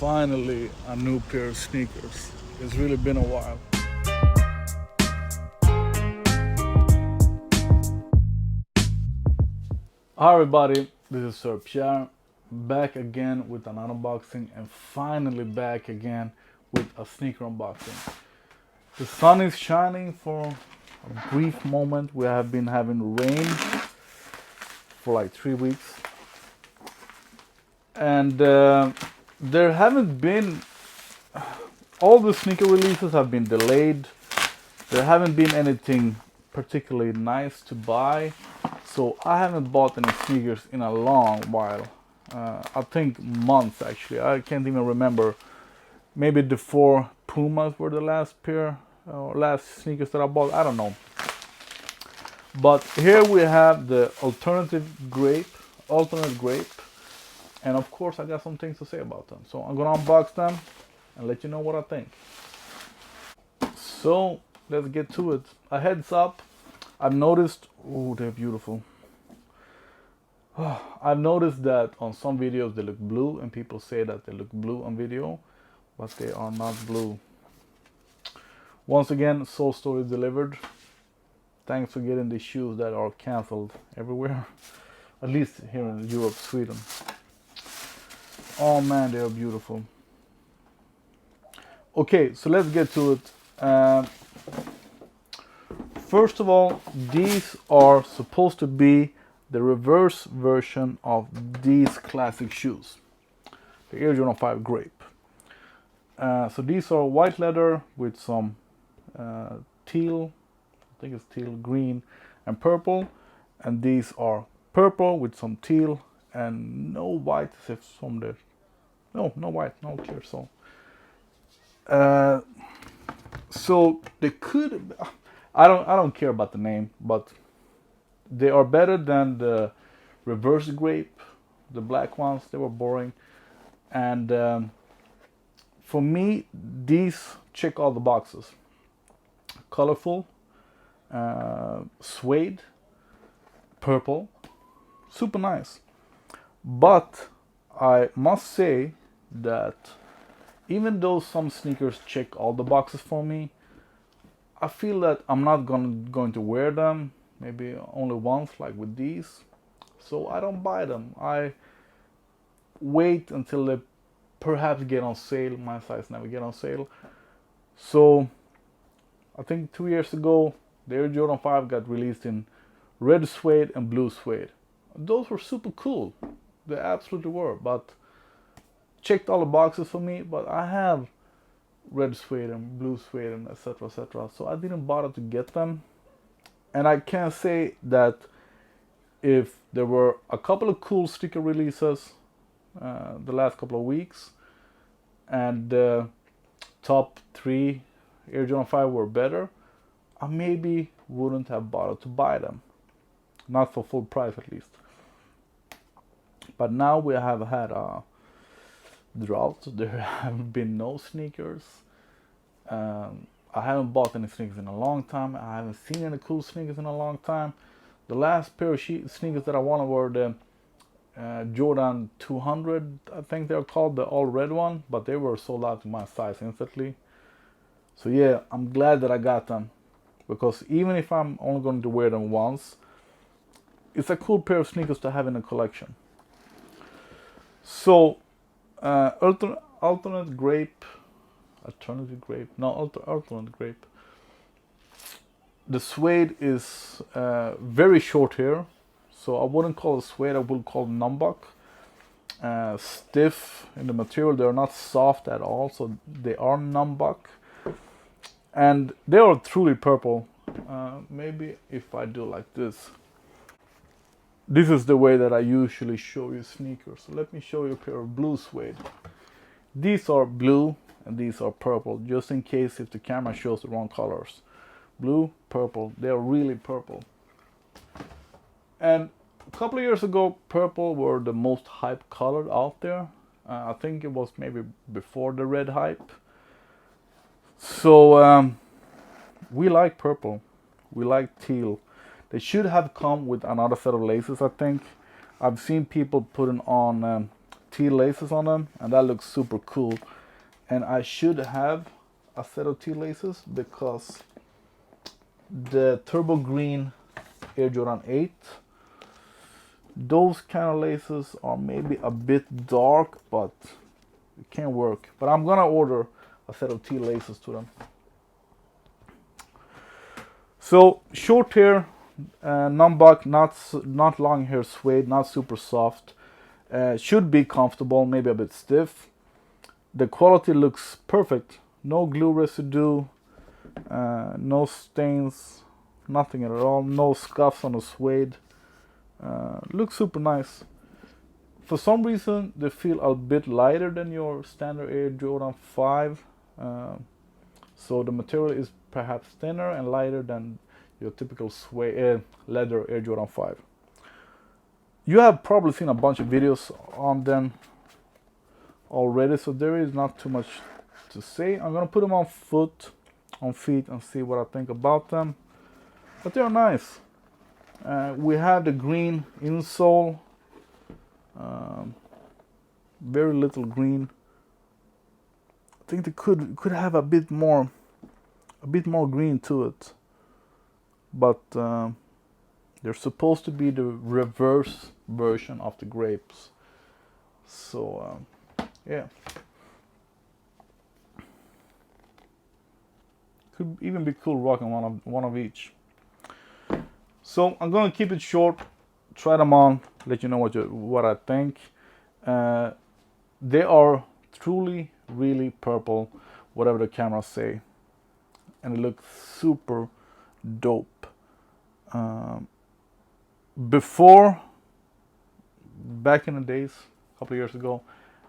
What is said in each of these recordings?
finally a new pair of sneakers. It's really been a while. Hi everybody, this is Sir Pierre, back again with an unboxing and finally back again with a sneaker unboxing. The sun is shining for a brief moment. We have been having rain for like 3 weeks. And there haven't been, all the sneaker releases have been delayed. There haven't been anything particularly nice to buy. So I haven't bought any sneakers in a long while. I think months actually. I can't even remember. Maybe the 4 Pumas were the last pair or last sneakers that I bought. I don't know. But here we have the Alternate Grape, and of course I got some things to say about them. So I'm gonna unbox them and let you know what I think. So let's get to it. A heads up, I've noticed, oh, they're beautiful. I've noticed that on some videos they look blue and people say that they look blue on video, but they are not blue. Once again, Soul Story delivered. Thanks for getting these shoes that are cancelled everywhere, at least here in Europe, Sweden. Oh man, they are beautiful. Okay, so let's get to it. First of all, these are supposed to be the reverse version of these classic shoes, the Air Jordan 5 Grape. So these are white leather with some teal, I think it's teal, green, and purple, and these are purple with some teal and no white, except from the no white, no clear sole. So they could. I don't care about the name, but they are better than the reverse grape, the black ones. They were boring, and for me, these check all the boxes. Colorful, suede, purple, super nice. But I must say that even though some sneakers check all the boxes for me, I feel that I'm not going to wear them, maybe only once, like with these. So I don't buy them. I wait until they perhaps get on sale. My size never get on sale. So I think 2 years ago, the Air Jordan 5 got released in red suede and blue suede. Those were super cool. They absolutely were, but checked all the boxes for me. But I have red suede and blue suede and etc. etc. So I didn't bother to get them. And I can say that if there were a couple of cool sticker releases the last couple of weeks, and the top 3 Air Jordan 5 were better, I maybe wouldn't have bothered to buy them. Not for full price at least. But now we have had a drought. There have been no sneakers. I haven't bought any sneakers in a long time. I haven't seen any cool sneakers in a long time. The last pair of sneakers that I wanted were the Jordan 200, I think they're called, the all red one, but they were sold out to my size instantly. So yeah, I'm glad that I got them, because even if I'm only going to wear them once, it's a cool pair of sneakers to have in a collection. So Alternate Grape. The suede is very short here, so I wouldn't call it suede. I would call it nubuck. Stiff in the material. They're not soft at all, so they are nubuck, and they are truly purple. Maybe if I do like this. This is the way that I usually show you sneakers. So let me show you a pair of blue suede. These are blue and these are purple, just in case if the camera shows the wrong colors. Blue, purple, they are really purple. And a couple of years ago, purple were the most hyped color out there. I think it was maybe before the red hype. So we like purple, we like teal. They should have come with another set of laces, I think. I've seen people putting on teal laces on them, and that looks super cool. And I should have a set of teal laces because the turbo green Air Jordan 8, those kind of laces are maybe a bit dark, but it can work. But I'm gonna order a set of teal laces to them. So short hair, numbug, not long hair suede, not super soft. Should be comfortable, maybe a bit stiff. The quality looks perfect. No glue residue, no stains, nothing at all. No scuffs on the suede. Looks super nice. For some reason, they feel a bit lighter than your standard Air Jordan 5. So the material is perhaps thinner and lighter than your typical suede, leather Air Jordan 5. You have probably seen a bunch of videos on them already, so there is not too much to say. I'm gonna put them on feet and see what I think about them. But they're nice. We have the green insole, very little green. I think they could have a bit more green to it, but they're supposed to be the reverse version of the grapes. So yeah, could even be cool rocking one of each. So I'm gonna keep it short, try them on, let you know what I think. They are truly really purple, whatever the cameras say, and it looks super dope. Back in the days, a couple of years ago,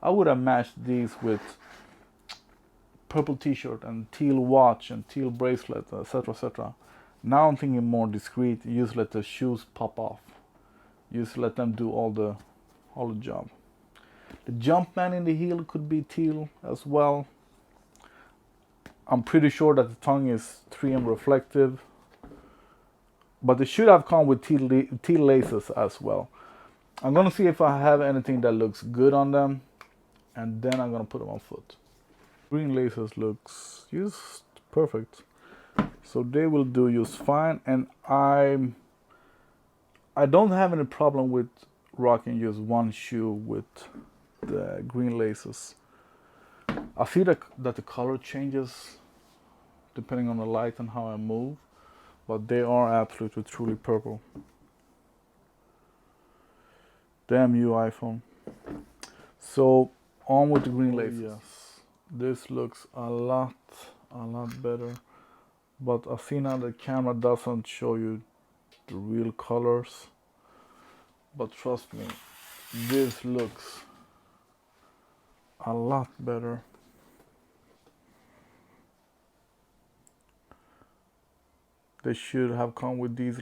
I would have matched these with purple t-shirt and teal watch and teal bracelet, etc., etc. Now I'm thinking more discreet. You just let the shoes pop off. You just let them do all the job. The Jumpman in the heel could be teal as well. I'm pretty sure that the tongue is 3M reflective, but they should have come with teal laces as well. I'm gonna see if I have anything that looks good on them, and then I'm gonna put them on foot. Green laces looks just perfect, so they will do just fine. And I don't have any problem with rocking just one shoe with the green laces. I feel that the color changes depending on the light and how I move, but they are absolutely truly purple. Damn you, iPhone. So on with the green laces. Yes, this looks a lot better, but I see now the camera doesn't show you the real colors, but trust me, this looks a lot better. They should have come with these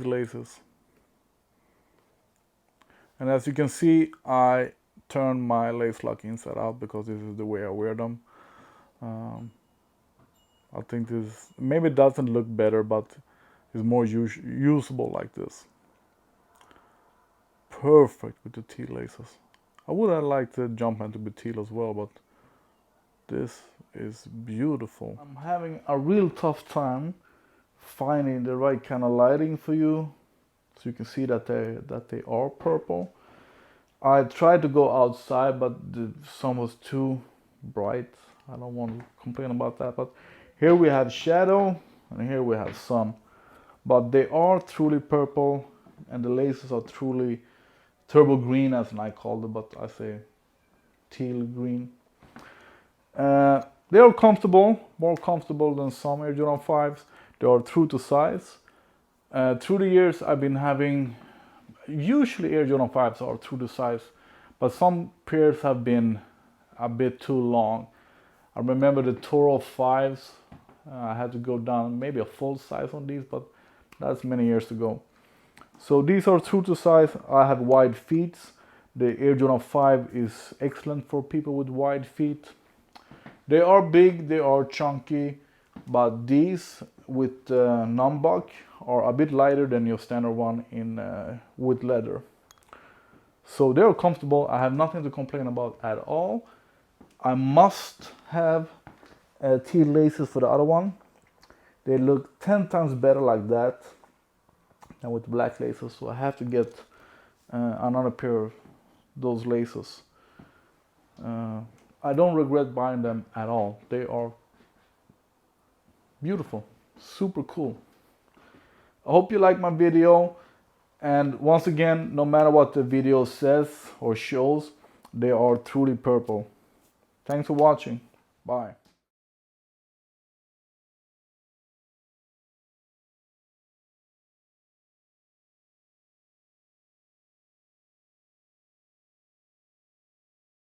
laces. And as you can see, I turned my lace lock inside out because this is the way I wear them. I think this maybe doesn't look better, but it's more usable like this. Perfect with the teal laces. I would have liked the Jumpman to be teal as well, but this is beautiful. I'm having a real tough time finding the right kind of lighting for you, so you can see that they are purple. I tried to go outside, but the sun was too bright. I don't want to complain about that, but here we have shadow and here we have sun. But they are truly purple, and the laces are truly turbo green, as I called it, but I say teal green. They are comfortable, more comfortable than some Air Jordan 5s. They are true to size. Through the years, I've been having, usually Air Jordan 5s are true to size, but some pairs have been a bit too long. I remember the Toro 5s, I had to go down maybe a full size on these, but that's many years ago. So these are true to size. I have wide feet. The Air Jordan 5 is excellent for people with wide feet. They are big, they are chunky, but these with numbug are a bit lighter than your standard one with leather. So they're comfortable. I have nothing to complain about at all. I must have teal laces for the other one. They look 10 times better like that than with black laces. So I have to get another pair of those laces. I don't regret buying them at all. They are beautiful, super cool. I hope you like my video. And once again, no matter what the video says or shows, they are truly purple. Thanks for watching. Bye.